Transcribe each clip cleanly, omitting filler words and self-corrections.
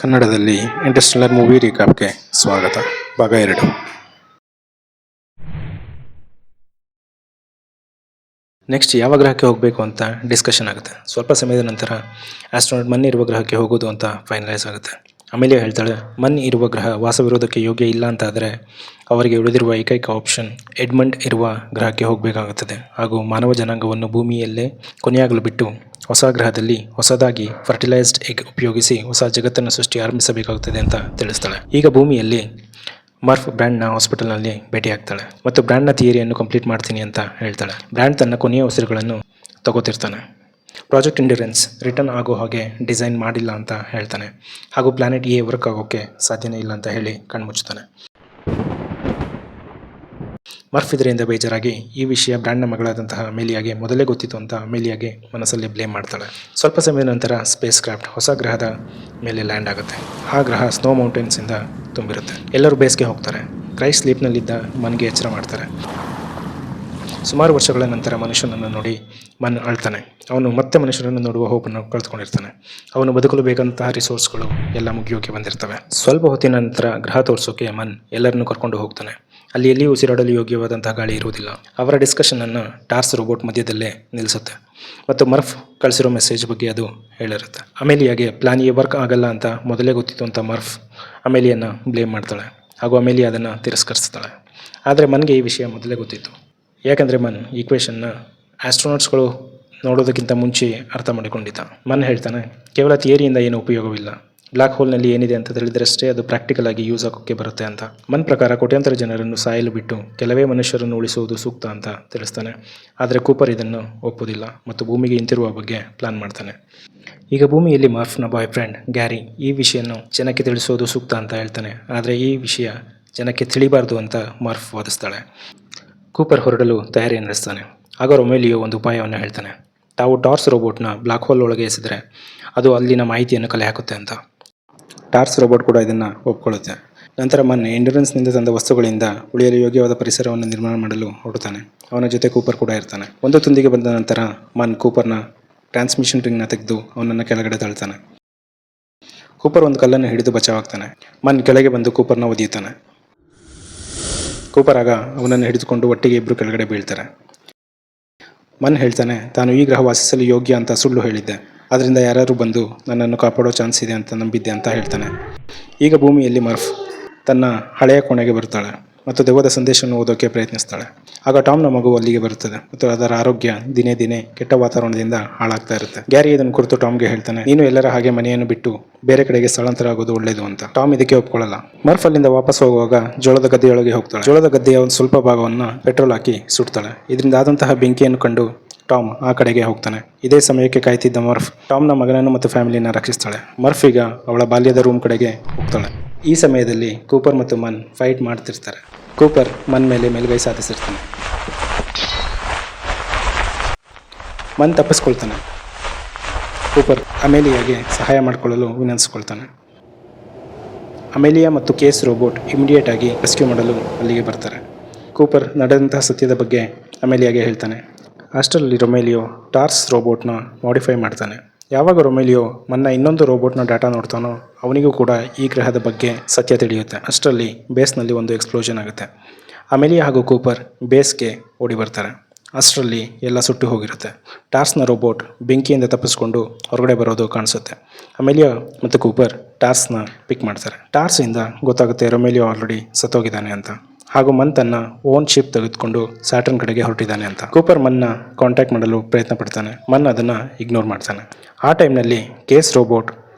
ಕನ್ನಡದಲ್ಲಿ Interstellar movie ರೀಕ್ಯಾಪ್ಗೆ ಸ್ವಾಗತ. ಭಾಗ 2. ನೆಕ್ಸ್ಟ್ ಯಾವ ಗ್ರಹಕ್ಕೆ ಹೋಗಬೇಕು ಅಂತ ಡಿಸ್ಕಷನ್ ಆಗುತ್ತೆ. ಸ್ವಲ್ಪ ಸಮಯದ ನಂತರ ಆಸ್ಟ್ರೋನಾಟ್ ಮನ್ ಇರುವ ಗ್ರಹಕ್ಕೆ ಹೋಗೋದು ಅಂತ ಫೈನಲೈಸ್ ಆಗುತ್ತೆ. ಅಮೇಲಿಯಾ ಹೇಳ್ತಾಳೆ, ಮನ್ ಇರುವ ಗ್ರಹ ವಾಸವಿರೋದಕ್ಕೆ ಯೋಗ್ಯ ಇಲ್ಲ ಅಂತಾದರೆ ಅವರಿಗೆ ಉಳಿದಿರುವ ಏಕೈಕ ಆಪ್ಷನ್ ಎಡ್ಮಂಡ್ ಇರುವ ಗ್ರಹಕ್ಕೆ ಹೋಗಬೇಕಾಗುತ್ತದೆ ಹಾಗೂ ಮಾನವ ಜನಾಂಗವನ್ನು ಭೂಮಿಯಲ್ಲೇ ಕೊನೆಯಾಗಲು ಬಿಟ್ಟು ಹೊಸ ಗ್ರಹದಲ್ಲಿ ಹೊಸದಾಗಿ ಫರ್ಟಿಲೈಸ್ಡ್ ಎಗ್ ಉಪಯೋಗಿಸಿ ಹೊಸ ಜಗತ್ತನ್ನು ಸೃಷ್ಟಿ ಆರಂಭಿಸಬೇಕಾಗುತ್ತದೆ ಅಂತ ತಿಳಿಸ್ತಾಳೆ. ಈಗ ಭೂಮಿಯಲ್ಲಿ ಮರ್ಫ್ ಬ್ರ್ಯಾಂಡ್ನ ಹಾಸ್ಪಿಟಲ್ನಲ್ಲಿ ಭೇಟಿಯಾಗ್ತಾಳೆ ಮತ್ತು ಬ್ರ್ಯಾಂಡ್ನ ಥಿಯರಿಯನ್ನು ಕಂಪ್ಲೀಟ್ ಮಾಡ್ತೀನಿ ಅಂತ ಹೇಳ್ತಾಳೆ. ಬ್ರ್ಯಾಂಡ್ ತನ್ನ ಕೊನೆಯ ಉಸಿರುಗಳನ್ನು ತಗೋತಿರ್ತಾನೆ. ಪ್ರಾಜೆಕ್ಟ್ ಎಂಡ್ಯೂರೆನ್ಸ್ ರಿಟರ್ನ್ ಆಗೋ ಹಾಗೆ ಡಿಸೈನ್ ಮಾಡಿಲ್ಲ ಅಂತ ಹೇಳ್ತಾನೆ ಹಾಗೂ ಪ್ಲಾನೆಟ್ ಎ ವರ್ಕ್ ಆಗೋಕ್ಕೆ ಸಾಧ್ಯನೇ ಇಲ್ಲ ಅಂತ ಹೇಳಿ ಕಣ್ಮುಚ್ತಾನೆ. ಮರ್ಫ್ ಇದರಿಂದ ಬೇಜಾರಾಗಿ ಈ ವಿಷಯ ಬ್ರ್ಯಾಂಡ್ನ ಮಗಳಾದಂತಹ ಅಮೇಲಿಯಾಗೆ ಮೊದಲೇ ಗೊತ್ತಿತ್ತು ಅಂತ ಅಮೇಲಿಯಾಗೆ ಮನಸ್ಸಲ್ಲಿ ಬ್ಲೇಮ್ ಮಾಡ್ತಾಳೆ. ಸ್ವಲ್ಪ ಸಮಯದ ನಂತರ ಸ್ಪೇಸ್ ಕ್ರಾಫ್ಟ್ ಹೊಸ ಗ್ರಹದ ಮೇಲೆ ಲ್ಯಾಂಡ್ ಆಗುತ್ತೆ. ಆ ಗ್ರಹ ಸ್ನೋ ಮೌಂಟೇನ್ಸಿಂದ ತುಂಬಿರುತ್ತೆ. ಎಲ್ಲರೂ ಬೇಸ್ಗೆ ಹೋಗ್ತಾರೆ. ಕ್ರೈಸ್ಟ್ ಸ್ಲೀಪ್ನಲ್ಲಿದ್ದ ಮನ್ಗೆ ಎಚ್ಚರ ಮಾಡ್ತಾರೆ. ಸುಮಾರು ವರ್ಷಗಳ ನಂತರ ಮನುಷ್ಯನನ್ನು ನೋಡಿ ಮನ್ ಅಳ್ತಾನೆ. ಅವನು ಮತ್ತೆ ಮನುಷ್ಯರನ್ನು ನೋಡುವ ಹೋಪನ್ನು ಕಳೆದುಕೊಂಡಿರ್ತಾನೆ. ಅವನು ಬದುಕಲು ಬೇಕಂತಹ ರಿಸೋರ್ಸ್ಗಳು ಎಲ್ಲ ಮುಗಿಯೋಕೆ ಬಂದಿರ್ತವೆ. ಸ್ವಲ್ಪ ಹೊತ್ತಿನ ನಂತರ ಗ್ರಹ ತೋರಿಸೋಕೆ ಮನ್ ಎಲ್ಲರನ್ನು ಕರ್ಕೊಂಡು ಹೋಗ್ತಾನೆ. ಅಲ್ಲಿ ಎಲ್ಲಿಯೂ ಉಸಿರಾಡಲು ಯೋಗ್ಯವಾದಂತಹ ಗಾಳಿ ಇರುವುದಿಲ್ಲ. ಅವರ ಡಿಸ್ಕಷನನ್ನು ಟಾರ್ಸ್ ರೋಬೋಟ್ ಮಧ್ಯದಲ್ಲೇ ನಿಲ್ಲಿಸುತ್ತೆ ಮತ್ತು ಮರ್ಫ್ ಕಳಿಸಿರೋ ಮೆಸೇಜ್ ಬಗ್ಗೆ ಅದು ಹೇಳಿರುತ್ತೆ. ಅಮೇಲಿಯಾಗೆ ಪ್ಲಾನ್ ಎ ವರ್ಕ್ ಆಗಲ್ಲ ಅಂತ ಮೊದಲೇ ಗೊತ್ತಿತ್ತು ಅಂತ ಮರ್ಫ್ ಅಮೇಲಿಯನ್ನು ಬ್ಲೇಮ್ ಮಾಡ್ತಾಳೆ ಹಾಗೂ ಅಮೇಲಿಯಾ ಅದನ್ನು ತಿರಸ್ಕರಿಸ್ತಾಳೆ. ಆದರೆ ಮನ್ಗೆ ಈ ವಿಷಯ ಮೊದಲೇ ಗೊತ್ತಿತ್ತು. ಯಾಕಂದರೆ ಮನ್ ಈಕ್ವೇಷನ್ನ ಆಸ್ಟ್ರೋನಾಟ್ಸ್ಗಳು ನೋಡೋದಕ್ಕಿಂತ ಮುಂಚೆ ಅರ್ಥ ಮಾಡಿಕೊಂಡಿದ್ದ. ಮನ್ ಹೇಳ್ತಾನೆ, ಕೇವಲ ಥಿಯರಿಯಿಂದ ಏನು ಉಪಯೋಗವಿಲ್ಲ. ಬ್ಲ್ಯಾಕ್ ಹೋಲ್ನಲ್ಲಿ ಏನಿದೆ ಅಂತ ತಿಳಿದರಷ್ಟೇ ಅದು ಪ್ರಾಕ್ಟಿಕಲ್ ಆಗಿ ಯೂಸ್ ಆಗೋಕ್ಕೆ ಬರುತ್ತೆ ಅಂತ. ಮನ್ ಪ್ರಕಾರ ಕೋಟ್ಯಾಂತರ ಜನರನ್ನು ಸಾಯಲು ಬಿಟ್ಟು ಕೆಲವೇ ಮನುಷ್ಯರನ್ನು ಉಳಿಸುವುದು ಸೂಕ್ತ ಅಂತ ತಿಳಿಸ್ತಾನೆ. ಆದರೆ ಕೂಪರ್ ಇದನ್ನು ಒಪ್ಪೋದಿಲ್ಲ ಮತ್ತು ಭೂಮಿಗೆ ಹಿಂತಿರುವ ಬಗ್ಗೆ ಪ್ಲಾನ್ ಮಾಡ್ತಾನೆ. ಈಗ ಭೂಮಿಯಲ್ಲಿ ಮರ್ಫ್ನ ಬಾಯ್ ಫ್ರೆಂಡ್ ಗ್ಯಾರಿ ಈ ವಿಷಯವನ್ನು ಜನಕ್ಕೆ ತಿಳಿಸೋದು ಸೂಕ್ತ ಅಂತ ಹೇಳ್ತಾನೆ. ಆದರೆ ಈ ವಿಷಯ ಜನಕ್ಕೆ ತಿಳಿಬಾರ್ದು ಅಂತ ಮರ್ಫ್ ವಾದಿಸ್ತಾಳೆ. ಕೂಪರ್ ಹೊರಡಲು ತಯಾರಿ ನಡೆಸ್ತಾನೆ. ಆಗ ರೊಮೇಲಿಯೋ ಒಂದು ಉಪಾಯವನ್ನು ಹೇಳ್ತಾನೆ. ತಾವು ಟಾರ್ಸ್ ರೋಬೋಟ್ನ ಬ್ಲ್ಯಾಕ್ ಹೋಲ್ ಒಳಗೆ ಎಸೆದರೆ ಅದು ಅಲ್ಲಿನ ಮಾಹಿತಿಯನ್ನು ಕಲೆ ಹಾಕುತ್ತೆ ಅಂತ. ಟಾರ್ಸ್ ರೋಬೋಟ್ ಕೂಡ ಇದನ್ನು ಒಪ್ಕೊಳ್ಳುತ್ತೆ. ನಂತರ ಮನ್ ಎಂಡ್ಯೂರೆನ್ಸ್ನಿಂದ ತಂದ ವಸ್ತುಗಳಿಂದ ಉಳಿಯಲು ಯೋಗ್ಯವಾದ ಪರಿಸರವನ್ನು ನಿರ್ಮಾಣ ಮಾಡಲು ಹೊರಡ್ತಾನೆ. ಅವನ ಜೊತೆ ಕೂಪರ್ ಕೂಡ ಇರ್ತಾನೆ. ಒಂದು ತುಂದಿಗೆ ಬಂದ ನಂತರ ಮನ್ ಕೂಪರ್ನ ಟ್ರಾನ್ಸ್ಮಿಷನ್ ರಿಂಗ್ನ ತೆಗೆದು ಅವನನ್ನು ಕೆಳಗಡೆ ತಳ್ತಾನೆ. ಕೂಪರ್ ಒಂದು ಕಲ್ಲನ್ನು ಹಿಡಿದು ಬಚಾವಾಗ್ತಾನೆ. ಮನ್ ಕೆಳಗೆ ಬಂದು ಕೂಪರ್ನ ಒದೆಯುತ್ತಾನೆ. ಕೂಪರ್ ಆಗ ಅವನನ್ನು ಹಿಡಿದುಕೊಂಡು ಒಟ್ಟಿಗೆ ಇಬ್ಬರು ಕೆಳಗಡೆ ಬೀಳ್ತಾರೆ. ಮನ್ ಹೇಳ್ತಾನೆ, ತಾನು ಈ ಗ್ರಹ ವಾಸಿಸಲು ಯೋಗ್ಯ ಅಂತ ಸುಳ್ಳು ಹೇಳಿದ್ದೆ. ಅದರಿಂದ ಯಾರು ಬಂದು ನನ್ನನ್ನು ಕಾಪಾಡೋ ಚಾನ್ಸ್ ಇದೆ ಅಂತ ನಂಬಿದ್ದೆ ಅಂತ ಹೇಳ್ತಾನೆ. ಈಗ ಭೂಮಿಯಲ್ಲಿ ಮರ್ಫ್ ತನ್ನ ಹಳೆಯ ಕೋಣೆಗೆ ಬರ್ತಾಳೆ ಮತ್ತು ದೆವ್ವದ ಸಂದೇಶವನ್ನು ಓದೋಕ್ಕೆ ಪ್ರಯತ್ನಿಸ್ತಾಳೆ. ಆಗ ಟಾಮ್ನ ಮಗು ಅಲ್ಲಿಗೆ ಬರುತ್ತದೆ ಮತ್ತು ಅದರ ಆರೋಗ್ಯ ದಿನೇ ದಿನೇ ಕೆಟ್ಟ ವಾತಾವರಣದಿಂದ ಹಾಳಾಗ್ತಾ ಇರುತ್ತೆ. ಗ್ಯಾರಿ ಇದನ್ನು ಕುರಿತು ಟಾಮ್ಗೆ ಹೇಳ್ತಾನೆ, ನೀನು ಎಲ್ಲರ ಹಾಗೆ ಮನೆಯನ್ನು ಬಿಟ್ಟು ಬೇರೆ ಕಡೆಗೆ ಸ್ಥಳಾಂತರ ಆಗೋದು ಒಳ್ಳೇದು ಅಂತ. ಟಾಮ್ ಇದಕ್ಕೆ ಒಪ್ಕೊಳ್ಳಲ್ಲ. ಮರ್ಫ್ ಅಲ್ಲಿಂದ ವಾಪಸ್ ಹೋಗುವಾಗ ಜೋಳದ ಗದ್ದೆಯೊಳಗೆ ಹೋಗ್ತಾಳೆ. ಜೋಳದ ಗದ್ದೆಯ ಒಂದು ಸ್ವಲ್ಪ ಭಾಗವನ್ನು ಪೆಟ್ರೋಲ್ ಹಾಕಿ ಸುಡ್ತಾಳೆ. ಇದರಿಂದ ಆದಂತಹ ಬೆಂಕಿಯನ್ನು ಕಂಡು ಟಾಮ್ ಆ ಕಡೆಗೆ ಹೋಗ್ತಾನೆ. ಇದೇ ಸಮಯಕ್ಕೆ ಕಾಯ್ತಿದ್ದ ಮರ್ಫ್ ಟಾಮ್ನ ಮಗನನ್ನು ಮತ್ತು ಫ್ಯಾಮಿಲಿಯನ್ನು ರಕ್ಷಿಸ್ತಾಳೆ. ಮರ್ಫ್ ಈಗ ಅವಳ ಬಾಲ್ಯದ ರೂಮ್ ಕಡೆಗೆ ಹೋಗ್ತಾಳೆ. ಈ ಸಮಯದಲ್ಲಿ ಕೂಪರ್ ಮತ್ತು ಮನ್ ಫೈಟ್ ಮಾಡ್ತಿರ್ತಾರೆ. ಕೂಪರ್ ಮನ್ ಮೇಲೆ ಮೇಲ್ಗೈ ಸಾಧಿಸಿರ್ತಾನೆ. ಮನ್ ತಪ್ಪಿಸ್ಕೊಳ್ತಾನೆ. ಕೂಪರ್ ಅಮೇಲಿಯಾಗೆ ಸಹಾಯ ಮಾಡಿಕೊಳ್ಳಲು ವಿನಂತಿಸ್ಕೊಳ್ತಾನೆ. ಅಮೇಲಿಯಾ ಮತ್ತು ಕೇಸ್ ರೋಬೋಟ್ ಇಮಿಡಿಯೇಟ್ ಆಗಿ ರೆಸ್ಕ್ಯೂ ಮಾಡಲು ಅಲ್ಲಿಗೆ ಬರ್ತಾರೆ. ಕೂಪರ್ ನಡೆದಂತಹ ಸತ್ಯದ ಬಗ್ಗೆ ಅಮೇಲಿಯಾಗೆ ಹೇಳ್ತಾನೆ. ಅಷ್ಟರಲ್ಲಿ ರೊಮೇಲಿಯೋ ಟಾರ್ಸ್ ರೋಬೋಟ್ನ ಮಾಡಿಫೈ ಮಾಡ್ತಾನೆ. ಯಾವಾಗ ರೊಮೇಲಿಯೋ ಮನ್ನ ಇನ್ನೊಂದು ರೋಬೋಟ್ನ ಡಾಟಾ ನೋಡ್ತಾನೋ ಅವನಿಗೂ ಕೂಡ ಈ ಗ್ರಹದ ಬಗ್ಗೆ ಸತ್ಯ ತಿಳಿಯುತ್ತೆ. ಅಷ್ಟರಲ್ಲಿ ಬೇಸ್ನಲ್ಲಿ ಒಂದು ಎಕ್ಸ್ಪ್ಲೋಷನ್ ಆಗುತ್ತೆ. ಅಮೇಲಿಯಾ ಹಾಗೂ ಕೂಪರ್ ಬೇಸ್ಗೆ ಓಡಿ ಬರ್ತಾರೆ. ಅಷ್ಟರಲ್ಲಿ ಎಲ್ಲ ಸುಟ್ಟು ಹೋಗಿರುತ್ತೆ. ಟಾರ್ಸ್ನ ರೋಬೋಟ್ ಬೆಂಕಿಯಿಂದ ತಪ್ಪಿಸ್ಕೊಂಡು ಹೊರಗಡೆ ಬರೋದು ಕಾಣಿಸುತ್ತೆ. ಅಮೇಲಿಯಾ ಮತ್ತು ಕೂಪರ್ ಟಾರ್ಸ್ನ ಪಿಕ್ ಮಾಡ್ತಾರೆ. ಟಾರ್ಸಿಂದ ಗೊತ್ತಾಗುತ್ತೆ ರೊಮೇಲಿಯೋ ಆಲ್ರೆಡಿ ಸತ್ತೋಗಿದ್ದಾನೆ ಅಂತ ಹಾಗೂ ಮನ್ ತನ್ನ ಓನ್ ಶಿಪ್ ತೆಗೆದುಕೊಂಡು ಸ್ಯಾಟರ್ನ್ ಕಡೆಗೆ ಹೊರಟಿದ್ದಾನೆ ಅಂತ. ಕೂಪರ್ ಮನ್ನ ಕಾಂಟ್ಯಾಕ್ಟ್ ಮಾಡಲು ಪ್ರಯತ್ನ ಪಡ್ತಾನೆ. ಮನ್ ಅದನ್ನು ಇಗ್ನೋರ್ ಮಾಡ್ತಾನೆ. ಆ ಟೈಮ್ನಲ್ಲಿ ಕೇಸ್ ರೋಬೋಟ್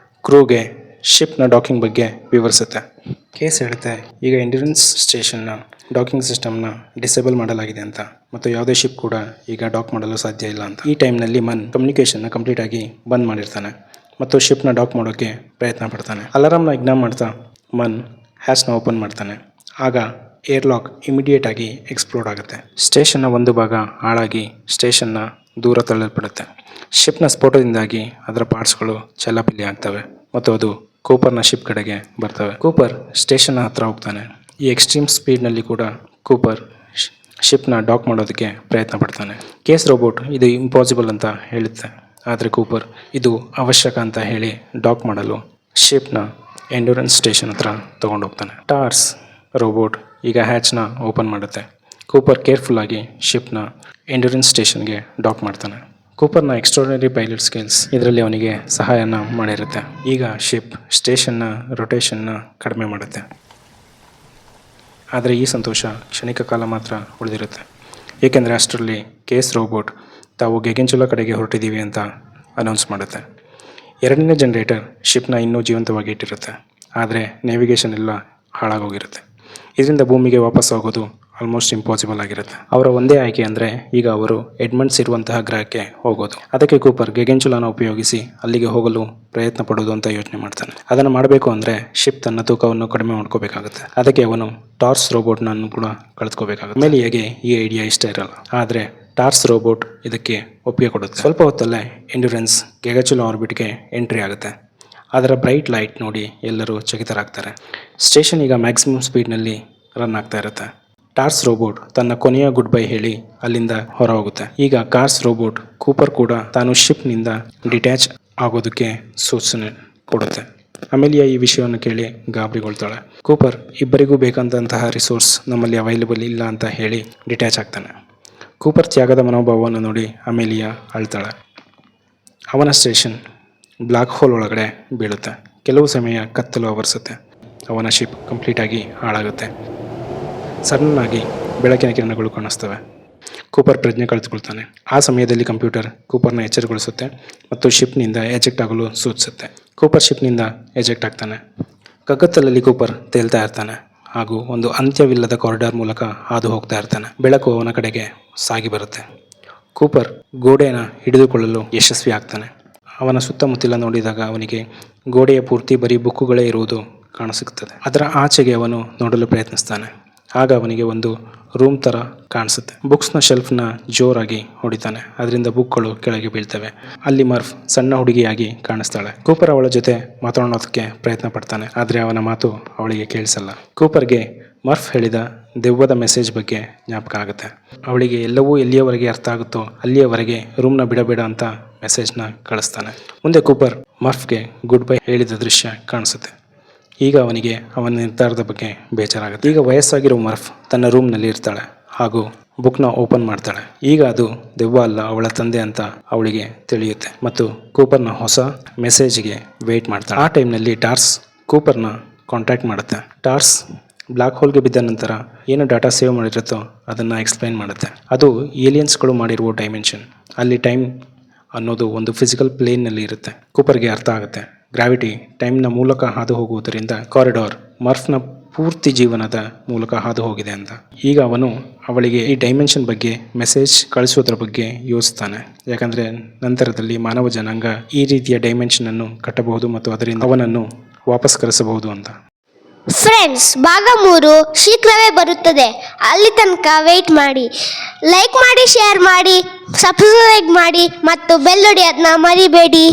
ಕ್ರೂಗೆ ಶಿಪ್ನ ಡಾಕಿಂಗ್ ಬಗ್ಗೆ ವಿವರಿಸುತ್ತೆ. ಕೇಸ್ ಹೇಳುತ್ತೆ, ಈಗ ಎಂಡ್ಯೂರೆನ್ಸ್ ಸ್ಟೇಷನ್ನ ಡಾಕಿಂಗ್ ಸಿಸ್ಟಮ್ನ ಡಿಸೇಬಲ್ ಮಾಡಲಾಗಿದೆ ಅಂತ ಮತ್ತು ಯಾವುದೇ ಶಿಪ್ ಕೂಡ ಈಗ ಡಾಕ್ ಮಾಡಲು ಸಾಧ್ಯ ಇಲ್ಲ ಅಂತ. ಈ ಟೈಮ್ನಲ್ಲಿ ಮನ್ ಕಮ್ಯುನಿಕೇಷನ್ನ ಕಂಪ್ಲೀಟಾಗಿ ಬಂದ್ ಮಾಡಿರ್ತಾನೆ ಮತ್ತು ಶಿಪ್ನ ಡಾಕ್ ಮಾಡೋಕ್ಕೆ ಪ್ರಯತ್ನ ಪಡ್ತಾನೆ. ಅಲಾರಾಮ್ನ ಇಗ್ನೋರ್ ಮಾಡ್ತಾ ಮನ್ ಹ್ಯಾಚ್ನ ಓಪನ್ ಮಾಡ್ತಾನೆ. ಆಗ ಏರ್ಲಾಕ್ ಇಮಿಡಿಯೇಟ್ ಆಗಿ ಎಕ್ಸ್ಪ್ಲೋಡ್ ಆಗುತ್ತೆ. ಸ್ಟೇಷನ್ನ ಒಂದು ಭಾಗ ಹಾಳಾಗಿ ಸ್ಟೇಷನ್ನ ದೂರ ತಳ್ಳಲ್ಪಡುತ್ತೆ. ಶಿಪ್ನ ಸ್ಫೋಟದಿಂದಾಗಿ ಅದರ ಪಾರ್ಟ್ಸ್ಗಳು ಚೆಲ್ಲಾಪಿಲ್ಲಿ ಆಗ್ತವೆ ಮತ್ತು ಅದು ಕೂಪರ್ನ ಶಿಪ್ ಕಡೆಗೆ ಬರ್ತವೆ. ಕೂಪರ್ ಸ್ಟೇಷನ್ನ ಹತ್ರ ಹೋಗ್ತಾನೆ. ಈ ಎಕ್ಸ್ಟ್ರೀಮ್ ಸ್ಪೀಡ್ನಲ್ಲಿ ಕೂಡ ಕೂಪರ್ ಶಿಪ್ನ ಡಾಕ್ ಮಾಡೋದಕ್ಕೆ ಪ್ರಯತ್ನ ಪಡ್ತಾನೆ. ಕೇಸ್ ರೋಬೋಟ್ ಇದು ಇಂಪಾಸಿಬಲ್ ಅಂತ ಹೇಳುತ್ತೆ. ಆದರೆ ಕೂಪರ್ ಇದು ಅವಶ್ಯಕ ಅಂತ ಹೇಳಿ ಡಾಕ್ ಮಾಡಲು ಶಿಪ್ನ ಎಂಡ್ಯೂರೆನ್ಸ್ ಸ್ಟೇಷನ್ ಹತ್ರ ತೊಗೊಂಡು ಹೋಗ್ತಾನೆ. ಟಾರ್ಸ್ ರೋಬೋಟ್ ಈಗ ಹ್ಯಾಚ್ನ ಓಪನ್ ಮಾಡುತ್ತೆ. ಕೂಪರ್ ಕೇರ್ಫುಲ್ಲಾಗಿ ಶಿಪ್ನ ಎಂಡ್ಯೂರೆನ್ಸ್ ಸ್ಟೇಷನ್ಗೆ ಡಾಕ್ ಮಾಡ್ತಾನೆ. ಕೂಪರ್ನ ಎಕ್ಸ್ಟ್ರಾರ್ಡಿನರಿ ಪೈಲಟ್ ಸ್ಕಿಲ್ಸ್ ಇದರಲ್ಲಿ ಅವನಿಗೆ ಸಹಾಯನ ಮಾಡಿರುತ್ತೆ. ಈಗ ಶಿಪ್ ಸ್ಟೇಷನ್ನ ರೊಟೇಷನ್ನ ಕಡಿಮೆ ಮಾಡುತ್ತೆ. ಆದರೆ ಈ ಸಂತೋಷ ಕ್ಷಣಿಕ ಕಾಲ ಮಾತ್ರ ಉಳಿದಿರುತ್ತೆ. ಏಕೆಂದರೆ ಅಷ್ಟರಲ್ಲಿ ಕೇಸ್ ರೋಬೋಟ್ ತಾವು ಗೆಗೆನ್ಚುಲಾ ಕಡೆಗೆ ಹೊರಟಿದ್ದೀವಿ ಅಂತ ಅನೌನ್ಸ್ ಮಾಡುತ್ತೆ. ಎರಡನೇ ಜನರೇಟರ್ ಶಿಪ್ನ ಇನ್ನೂ ಜೀವಂತವಾಗಿ ಇಟ್ಟಿರುತ್ತೆ. ಆದರೆ ನೇವಿಗೇಷನ್ ಎಲ್ಲ ಹಾಳಾಗೋಗಿರುತ್ತೆ. ಇದರಿಂದ ಭೂಮಿಗೆ ವಾಪಸ್ ಹೋಗೋದು ಆಲ್ಮೋಸ್ಟ್ ಇಂಪಾಸಿಬಲ್ ಆಗಿರುತ್ತೆ. ಅವರ ಒಂದೇ ಆಯ್ಕೆ ಅಂದರೆ ಈಗ ಅವರು ಎಡ್ಮಂಡ್ಸ್ ಇರುವಂತಹ ಗ್ರಹಕ್ಕೆ ಹೋಗೋದು. ಅದಕ್ಕೆ ಕೂಪರ್ ಗೆಗೆನ್ಚುಲಾನ ಉಪಯೋಗಿಸಿ ಅಲ್ಲಿಗೆ ಹೋಗಲು ಪ್ರಯತ್ನ ಪಡೋದು ಅಂತ ಯೋಚನೆ ಮಾಡ್ತಾನೆ. ಅದನ್ನು ಮಾಡಬೇಕು ಅಂದರೆ ಶಿಪ್ ತನ್ನ ತೂಕವನ್ನು ಕಡಿಮೆ ಮಾಡ್ಕೋಬೇಕಾಗುತ್ತೆ. ಅದಕ್ಕೆ ಅವನು ಟಾರ್ಸ್ ರೋಬೋಟ್ನನ್ನು ಕೂಡ ಕಳೆದುಕೋಬೇಕಾಗುತ್ತೆ. ಅಮೇಲಿಯಾಗೆ ಈ ಐಡಿಯಾ ಇಷ್ಟ ಇರಲ್ಲ. ಆದರೆ ಟಾರ್ಸ್ ರೋಬೋಟ್ ಇದಕ್ಕೆ ಒಪ್ಪಿಗೆ ಕೊಡುತ್ತೆ. ಸ್ವಲ್ಪ ಹೊತ್ತಲ್ಲೇ ಎಂಡ್ಯೂರೆನ್ಸ್ ಗೆಗೆನ್ಚುಲಾ ಆರ್ಬಿಟ್ಗೆ ಎಂಟ್ರಿ ಆಗುತ್ತೆ. ಅದರ ಬ್ರೈಟ್ ಲೈಟ್ ನೋಡಿ ಎಲ್ಲರೂ ಚಕಿತರಾಗ್ತಾರೆ. ಸ್ಟೇಷನ್ ಈಗ ಮ್ಯಾಕ್ಸಿಮಮ್ ಸ್ಪೀಡ್ನಲ್ಲಿ ರನ್ ಆಗ್ತಾ ಇರುತ್ತೆ. ಟಾರ್ಸ್ ರೋಬೋಟ್ ತನ್ನ ಕೊನೆಯ ಗುಡ್ ಬೈ ಹೇಳಿ ಅಲ್ಲಿಂದ ಹೊರ ಹೋಗುತ್ತೆ. ಈಗ ಕಾರ್ಸ್ ರೋಬೋಟ್ ಕೂಪರ್ ಕೂಡ ತಾನು ಶಿಪ್ನಿಂದ ಡಿಟ್ಯಾಚ್ ಆಗೋದಕ್ಕೆ ಸೂಚನೆ ಕೊಡುತ್ತೆ. ಅಮೇಲಿಯಾ ಈ ವಿಷಯವನ್ನು ಕೇಳಿ ಗಾಬರಿಗೊಳ್ತಾಳೆ. ಕೂಪರ್ ಇಬ್ಬರಿಗೂ ಬೇಕಂತಹ ರಿಸೋರ್ಸ್ ನಮ್ಮಲ್ಲಿ ಅವೈಲೇಬಲ್ ಇಲ್ಲ ಅಂತ ಹೇಳಿ ಡಿಟ್ಯಾಚ್ ಆಗ್ತಾನೆ. ಕೂಪರ್ ತ್ಯಾಗದ ಮನೋಭಾವವನ್ನು ನೋಡಿ ಅಮೇಲಿಯಾ ಅಳ್ತಾಳೆ. ಅವನ ಸ್ಟೇಷನ್ ಬ್ಲ್ಯಾಕ್ ಹೋಲ್ ಒಳಗಡೆ ಬೀಳುತ್ತೆ. ಕೆಲವು ಸಮಯ ಕತ್ತಲು ಆವರಿಸುತ್ತೆ. ಅವನ ಶಿಪ್ ಕಂಪ್ಲೀಟಾಗಿ ಹಾಳಾಗುತ್ತೆ. ಸಡನ್ನಾಗಿ ಬೆಳಕಿನ ಕಿರಣಗಳು ಕಾಣಿಸ್ತವೆ. ಕೂಪರ್ ಪ್ರಜ್ಞೆ ಕಳೆದುಕೊಳ್ತಾನೆ. ಆ ಸಮಯದಲ್ಲಿ ಕಂಪ್ಯೂಟರ್ ಕೂಪರ್ನ ಎಚ್ಚರಗೊಳಿಸುತ್ತೆ ಮತ್ತು ಶಿಪ್ನಿಂದ ಎಜೆಕ್ಟ್ ಆಗಲು ಸೂಚಿಸುತ್ತೆ. ಕೂಪರ್ ಶಿಪ್ನಿಂದ ಎಜೆಕ್ಟ್ ಆಗ್ತಾನೆ. ಕಗ್ಗತ್ತಲಲ್ಲಿ ಕೂಪರ್ ತೇಲ್ತಾ ಇರ್ತಾನೆ ಹಾಗೂ ಒಂದು ಅಂತ್ಯವಿಲ್ಲದ ಕಾರಿಡಾರ್ ಮೂಲಕ ಹಾದು ಹೋಗ್ತಾ ಇರ್ತಾನೆ. ಬೆಳಕು ಅವನ ಕಡೆಗೆ ಸಾಗಿ ಬರುತ್ತೆ. ಕೂಪರ್ ಗೋಡೆನ ಹಿಡಿದುಕೊಳ್ಳಲು ಯಶಸ್ವಿ ಆಗ್ತಾನೆ. ಅವನ ಸುತ್ತಮುತ್ತಲ ನೋಡಿದಾಗ ಅವನಿಗೆ ಗೋಡೆಯ ಪೂರ್ತಿ ಬರೀ ಬುಕ್ಕುಗಳೇ ಇರುವುದು ಕಾಣಿಸುತ್ತದೆ. ಅದರ ಆಚೆಗೆ ಅವನು ನೋಡಲು ಪ್ರಯತ್ನಿಸ್ತಾನೆ. ಆಗ ಅವನಿಗೆ ಒಂದು ರೂಮ್ ಥರ ಕಾಣಿಸುತ್ತೆ. ಬುಕ್ಸ್ನ ಶೆಲ್ಫ್ನ ಜೋರಾಗಿ ಹೊಡಿತಾನೆ. ಅದರಿಂದ ಬುಕ್ಗಳು ಕೆಳಗೆ ಬೀಳ್ತವೆ. ಅಲ್ಲಿ ಮರ್ಫ್ ಸಣ್ಣ ಹುಡುಗಿಯಾಗಿ ಕಾಣಿಸ್ತಾಳೆ. ಕೂಪರ್ ಅವಳ ಜೊತೆ ಮಾತಾಡೋದಕ್ಕೆ ಪ್ರಯತ್ನ ಪಡ್ತಾನೆ. ಆದರೆ ಅವನ ಮಾತು ಅವಳಿಗೆ ಕೇಳಿಸಲ್ಲ. ಕೂಪರ್ಗೆ ಮರ್ಫ್ ಹೇಳಿದ ದೆವ್ವದ ಮೆಸೇಜ್ ಬಗ್ಗೆ ಜ್ಞಾಪಕ ಆಗುತ್ತೆ. ಅವಳಿಗೆ ಎಲ್ಲವೂ ಎಲ್ಲಿಯವರೆಗೆ ಅರ್ಥ ಆಗುತ್ತೋ ಅಲ್ಲಿಯವರೆಗೆ ರೂಮ್ನ ಬಿಡಬೇಡ ಅಂತ ಮೆಸೇಜ್ನ ಕಳಿಸ್ತಾನೆ. ಮುಂದೆ ಕೂಪರ್ ಮರ್ಫ್ಗೆ ಗುಡ್ ಬೈ ಹೇಳಿದ ದೃಶ್ಯ ಕಾಣಿಸುತ್ತೆ. ಈಗ ಅವನಿಗೆ ಅವನ ನಿರ್ಧಾರದ ಬಗ್ಗೆ ಬೇಜಾರಾಗುತ್ತೆ. ಈಗ ವಯಸ್ಸಾಗಿರೋ ಮರ್ಫ್ ತನ್ನ ರೂಮ್ನಲ್ಲಿ ಇರ್ತಾಳೆ ಹಾಗೂ ಬುಕ್ನ ಓಪನ್ ಮಾಡ್ತಾಳೆ. ಈಗ ಅದು ದೆವ್ವ ಅಲ್ಲ, ಅವಳ ತಂದೆ ಅಂತ ಅವಳಿಗೆ ತಿಳಿಯುತ್ತೆ ಮತ್ತು ಕೂಪರ್ನ ಹೊಸ ಮೆಸೇಜ್ಗೆ ವೆಯ್ಟ್ ಮಾಡ್ತಾಳೆ. ಆ ಟೈಮ್ನಲ್ಲಿ ಟಾರ್ಸ್ ಕೂಪರ್ನ ಕಾಂಟ್ಯಾಕ್ಟ್ ಮಾಡುತ್ತೆ. ಟಾರ್ಸ್ ಬ್ಲ್ಯಾಕ್ ಹೋಲ್ಗೆ ಬಿದ್ದ ನಂತರ ಏನು ಡಾಟಾ ಸೇವ್ ಮಾಡಿರುತ್ತೋ ಅದನ್ನು ಎಕ್ಸ್ಪ್ಲೈನ್ ಮಾಡುತ್ತೆ. ಅದು ಏಲಿಯನ್ಸ್ಗಳು ಮಾಡಿರುವ ಡೈಮೆನ್ಷನ್. ಅಲ್ಲಿ ಟೈಮ್ ಅನ್ನೋದು ಒಂದು ಫಿಸಿಕಲ್ ಪ್ಲೇನ್ನಲ್ಲಿ ಇರುತ್ತೆ. ಕೂಪರ್ಗೆ ಅರ್ಥ ಆಗುತ್ತೆ. ಗ್ರಾವಿಟಿ ಟೈಮ್ನ ಮೂಲಕ ಹಾದು ಹೋಗುವುದರಿಂದ ಕಾರಿಡಾರ್ ಮರ್ಫ್ನ ಪೂರ್ತಿ ಜೀವನದ ಮೂಲಕ ಹಾದು ಹೋಗಿದೆ ಅಂತ. ಈಗ ಅವನು ಅವಳಿಗೆ ಈ ಡೈಮೆನ್ಷನ್ ಬಗ್ಗೆ ಮೆಸೇಜ್ ಕಳಿಸೋದ್ರ ಬಗ್ಗೆ ಯೋಚಿಸ್ತಾನೆ. ಯಾಕಂದರೆ ನಂತರದಲ್ಲಿ ಮಾನವ ಜನಾಂಗ ಈ ರೀತಿಯ ಡೈಮೆನ್ಷನನ್ನು ಕಟ್ಟಬಹುದು ಮತ್ತು ಅದರಿಂದ ಅವನನ್ನು ವಾಪಸ್ ಕರೆಸಬಹುದು ಅಂತ. ಫ್ರೆಂಡ್ಸ್, ಭಾಗ 3 ಶೀಘ್ರವೇ ಬರುತ್ತದೆ. ಅಲ್ಲಿ ತನಕ ವೆಯ್ಟ್ ಮಾಡಿ. ಲೈಕ್ ಮಾಡಿ, ಶೇರ್ ಮಾಡಿ, ಸಬ್ಸ್ಕ್ರೈಬ್ ಮಾಡಿ ಮತ್ತು ಬೆಲ್ ಹೊಡೆಯೋದನ್ನ ಮರಿಬೇಡಿ.